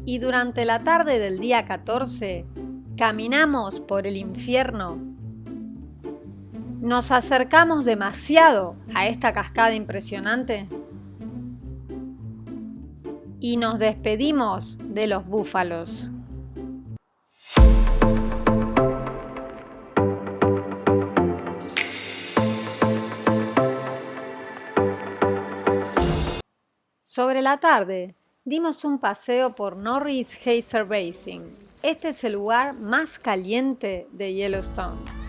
y durante la tarde del día 14 caminamos por el infierno. ¿Nos acercamos demasiado a esta cascada impresionante? Y nos despedimos de los búfalos. Sobre la tarde, dimos un paseo por Norris Geyser Basin. Este es el lugar más caliente de Yellowstone.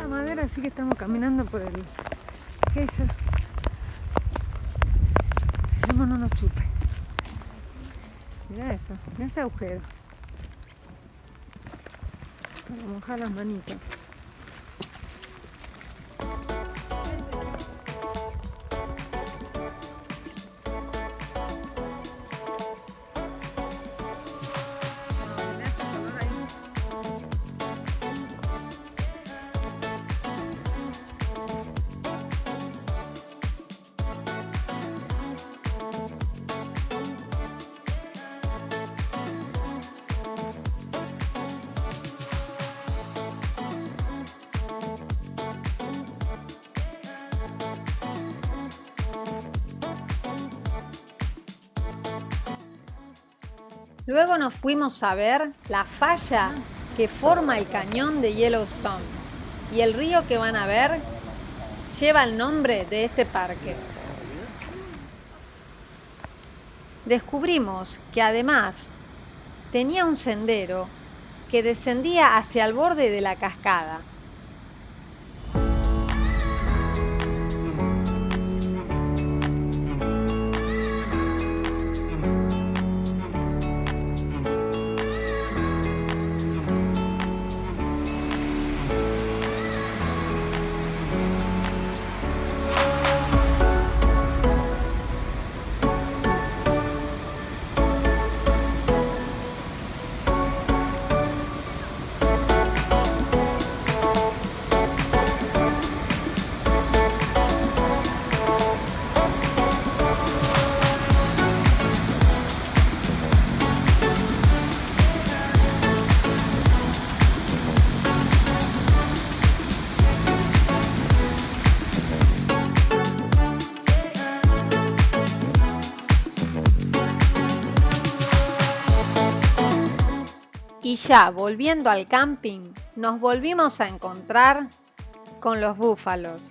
Madera, así que estamos caminando por el geyser. Esperemos no nos chupe. Mira eso, mira ese agujero. Para mojar las manitas. Luego nos fuimos a ver la falla que forma el cañón de Yellowstone, y el río que van a ver lleva el nombre de este parque. Descubrimos que además tenía un sendero que descendía hacia el borde de la cascada. Y ya volviendo al camping, nos volvimos a encontrar con los búfalos.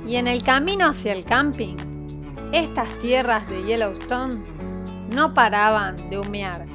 Y en el camino hacia el camping, estas tierras de Yellowstone no paraban de humear.